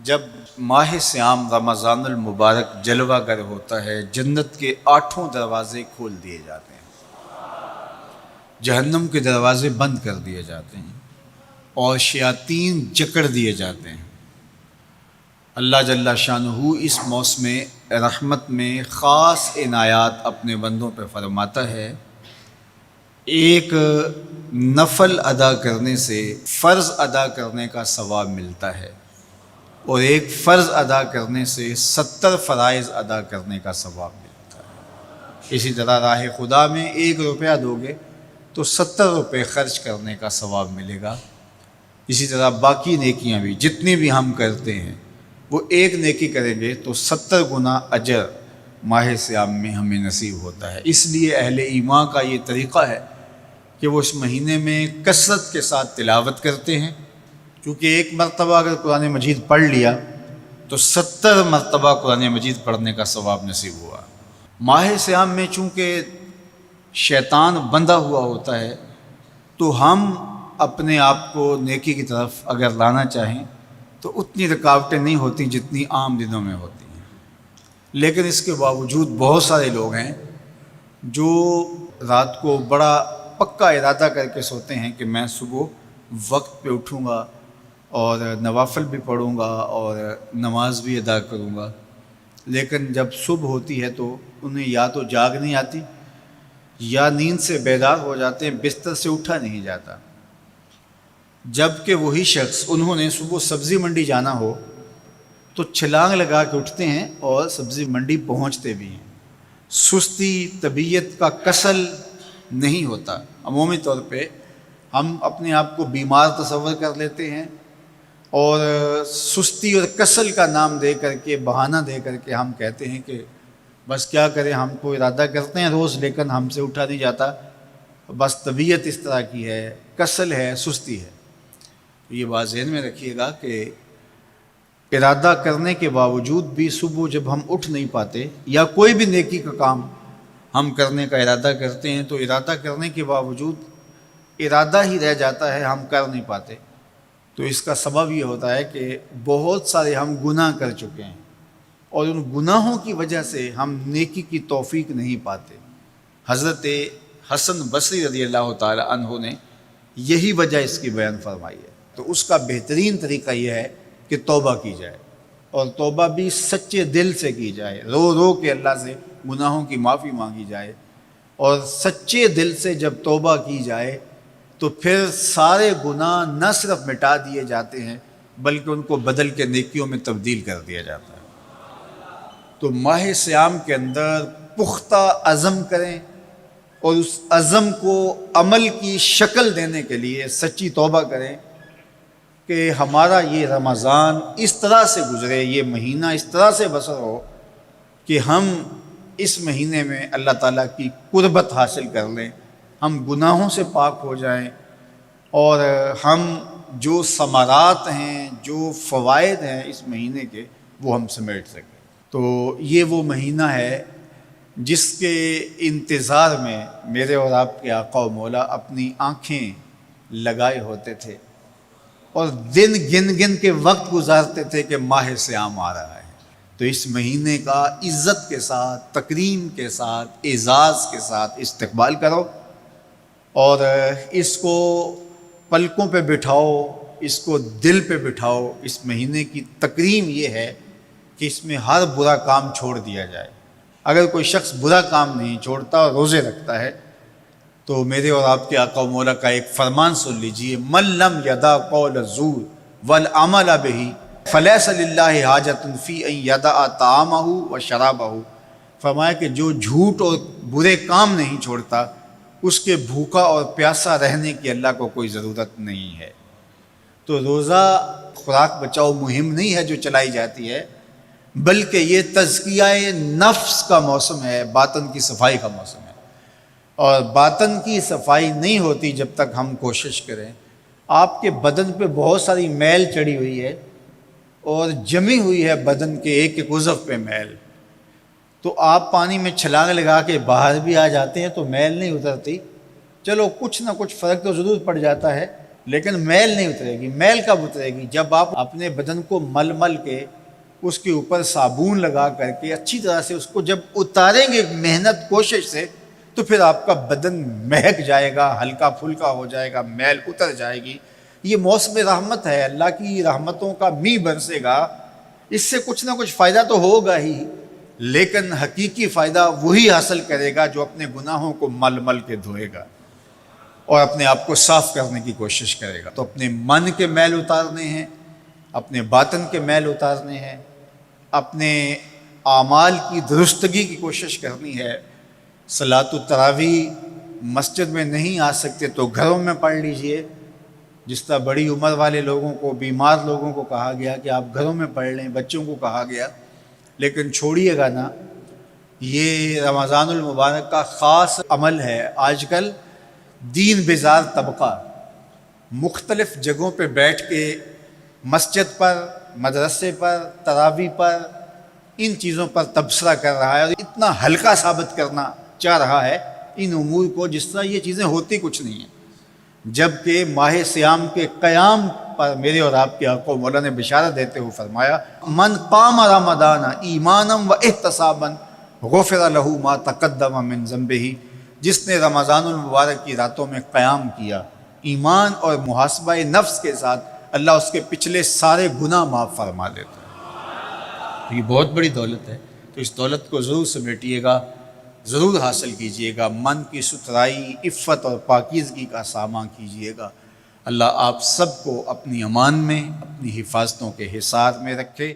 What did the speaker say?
جب ماہ صیام رمضان المبارک جلوہ گر ہوتا ہے، جنت کے 8 دروازے کھول دیے جاتے ہیں، جہنم کے دروازے بند کر دیے جاتے ہیں اور شیاطین جکڑ دیے جاتے ہیں۔ اللہ جل شانہ اس موسم رحمت میں خاص عنایات اپنے بندوں پہ فرماتا ہے۔ ایک نفل ادا کرنے سے فرض ادا کرنے کا ثواب ملتا ہے اور ایک فرض ادا کرنے سے 70 فرائض ادا کرنے کا ثواب ملتا ہے۔ اسی طرح راہ خدا میں 1 روپیہ دو گے تو 70 روپے خرچ کرنے کا ثواب ملے گا۔ اسی طرح باقی نیکیاں بھی جتنی بھی ہم کرتے ہیں، وہ ایک نیکی کریں گے تو 70 گنا اجر ماہ صیام میں ہمیں نصیب ہوتا ہے۔ اس لیے اہل ایمان کا یہ طریقہ ہے کہ وہ اس مہینے میں کثرت کے ساتھ تلاوت کرتے ہیں، کیونکہ ایک مرتبہ اگر قرآن مجید پڑھ لیا تو 70 مرتبہ قرآن مجید پڑھنے کا ثواب نصیب ہوا۔ ماہ صیام میں چونکہ شیطان بندھا ہوا ہوتا ہے، تو ہم اپنے آپ کو نیکی کی طرف اگر لانا چاہیں تو اتنی رکاوٹیں نہیں ہوتی جتنی عام دنوں میں ہوتی ہیں، لیکن اس کے باوجود بہت سارے لوگ ہیں جو رات کو بڑا پکا ارادہ کر کے سوتے ہیں کہ میں صبح وقت پہ اٹھوں گا اور نوافل بھی پڑھوں گا اور نماز بھی ادا کروں گا، لیکن جب صبح ہوتی ہے تو انہیں یا تو جاگ نہیں آتی یا نیند سے بیدار ہو جاتے ہیں، بستر سے اٹھا نہیں جاتا۔ جبکہ وہی شخص انہوں نے صبح سبزی منڈی جانا ہو تو چھلانگ لگا کے اٹھتے ہیں اور سبزی منڈی پہنچتے بھی ہیں۔ سستی، طبیعت کا کسل نہیں ہوتا۔ عمومی طور پہ ہم اپنے آپ کو بیمار تصور کر لیتے ہیں اور سستی اور کسل کا نام دے کر کے، بہانہ دے کر کے ہم کہتے ہیں کہ بس کیا کریں، ہم کو ارادہ کرتے ہیں روز لیکن ہم سے اٹھا نہیں جاتا، بس طبیعت اس طرح کی ہے، کسل ہے، سستی ہے۔ یہ بات ذہن میں رکھیے گا کہ ارادہ کرنے کے باوجود بھی صبح جب ہم اٹھ نہیں پاتے یا کوئی بھی نیکی کا کام ہم کرنے کا ارادہ کرتے ہیں تو ارادہ کرنے کے باوجود ارادہ ہی رہ جاتا ہے، ہم کر نہیں پاتے، تو اس کا سبب یہ ہوتا ہے کہ بہت سارے ہم گناہ کر چکے ہیں اور ان گناہوں کی وجہ سے ہم نیکی کی توفیق نہیں پاتے۔ حضرت حسن بصری رضی اللہ تعالی عنہ نے یہی وجہ اس کی بیان فرمائی ہے۔ تو اس کا بہترین طریقہ یہ ہے کہ توبہ کی جائے، اور توبہ بھی سچے دل سے کی جائے، رو رو کے اللہ سے گناہوں کی معافی مانگی جائے، اور سچے دل سے جب توبہ کی جائے تو پھر سارے گناہ نہ صرف مٹا دیے جاتے ہیں بلکہ ان کو بدل کے نیکیوں میں تبدیل کر دیا جاتا ہے۔ تو ماہ صیام کے اندر پختہ عزم کریں اور اس عزم کو عمل کی شکل دینے کے لیے سچی توبہ کریں کہ ہمارا یہ رمضان اس طرح سے گزرے، یہ مہینہ اس طرح سے بسر ہو کہ ہم اس مہینے میں اللہ تعالیٰ کی قربت حاصل کر لیں، ہم گناہوں سے پاک ہو جائیں اور ہم جو ثمرات ہیں، جو فوائد ہیں اس مہینے کے، وہ ہم سمیٹ سکیں۔ تو یہ وہ مہینہ ہے جس کے انتظار میں میرے اور آپ کے آقا و مولا اپنی آنکھیں لگائے ہوتے تھے اور دن گن گن کے وقت گزارتے تھے کہ ماہ صیام آ رہا ہے۔ تو اس مہینے کا عزت کے ساتھ، تکریم کے ساتھ، اعزاز کے ساتھ استقبال کرو اور اس کو پلکوں پہ بٹھاؤ، اس کو دل پہ بٹھاؤ۔ اس مہینے کی تکریم یہ ہے کہ اس میں ہر برا کام چھوڑ دیا جائے۔ اگر کوئی شخص برا کام نہیں چھوڑتا اور روزے رکھتا ہے تو میرے اور آپ کے آقا و مولا کا ایک فرمان سن لیجئے، من لم یدع قول الزور والعمل بہ فلیس للہ حاجۃ فی ان یدع طعامہ و شرابہ۔ فرمایا کہ جو جھوٹ اور برے کام نہیں چھوڑتا، اس کے بھوکا اور پیاسا رہنے کی اللہ کو کوئی ضرورت نہیں ہے۔ تو روزہ خوراک بچاؤ مہم نہیں ہے جو چلائی جاتی ہے، بلکہ یہ تزکیہ نفس کا موسم ہے، باطن کی صفائی کا موسم ہے، اور باطن کی صفائی نہیں ہوتی جب تک ہم کوشش کریں۔ آپ کے بدن پہ بہت ساری میل چڑھی ہوئی ہے اور جمی ہوئی ہے بدن کے ایک ایک عضو پہ میل، تو آپ پانی میں چھلانگ لگا کے باہر بھی آ جاتے ہیں تو میل نہیں اترتی، چلو کچھ نہ کچھ فرق تو ضرور پڑ جاتا ہے، لیکن میل نہیں اترے گی۔ میل کب اترے گی؟ جب آپ اپنے بدن کو مل مل کے اس کے اوپر صابن لگا کر کے اچھی طرح سے اس کو جب اتاریں گے محنت کوشش سے، تو پھر آپ کا بدن مہک جائے گا، ہلکا پھلکا ہو جائے گا، میل اتر جائے گی۔ یہ موسم رحمت ہے، اللہ کی رحمتوں کا میਂہ برسے گا، اس سے کچھ نہ کچھ فائدہ تو ہوگا ہی، لیکن حقیقی فائدہ وہی حاصل کرے گا جو اپنے گناہوں کو مل مل کے دھوئے گا اور اپنے آپ کو صاف کرنے کی کوشش کرے گا۔ تو اپنے من کے میل اتارنے ہیں، اپنے باطن کے میل اتارنے ہیں، اپنے اعمال کی درستگی کی کوشش کرنی ہے۔ صلاۃ التراویح مسجد میں نہیں آ سکتے تو گھروں میں پڑھ لیجئے، جس طرح بڑی عمر والے لوگوں کو، بیمار لوگوں کو کہا گیا کہ آپ گھروں میں پڑھ لیں، بچوں کو کہا گیا، لیکن چھوڑیے گا نا، یہ رمضان المبارک کا خاص عمل ہے۔ آج کل دین بیزار طبقہ مختلف جگہوں پہ بیٹھ کے مسجد پر، مدرسے پر، تراویح پر، ان چیزوں پر تبصرہ کر رہا ہے اور اتنا ہلکا ثابت کرنا چاہ رہا ہے ان امور کو، جس طرح یہ چیزیں ہوتی کچھ نہیں ہیں، جبکہ ماہ صیام کے قیام پر میرے اور آپ کے آقا مولا نے بشارت دیتے ہوئے فرمایا، من قام رمضان ایمانا و احتسابا غفر له ما تقدم من ذنبہ، جس نے رمضان المبارک کی راتوں میں قیام کیا ایمان اور محاسبہ نفس کے ساتھ، اللہ اس کے پچھلے سارے گناہ معاف فرما دیتا ہے۔ یہ بہت بڑی دولت ہے، تو اس دولت کو ضرور سمیٹیے گا، ضرور حاصل کیجئے گا، من کی ستھرائی، عفت اور پاکیزگی کا سامان کیجئے گا۔ اللہ آپ سب کو اپنی امان میں، اپنی حفاظتوں کے حصار میں رکھے۔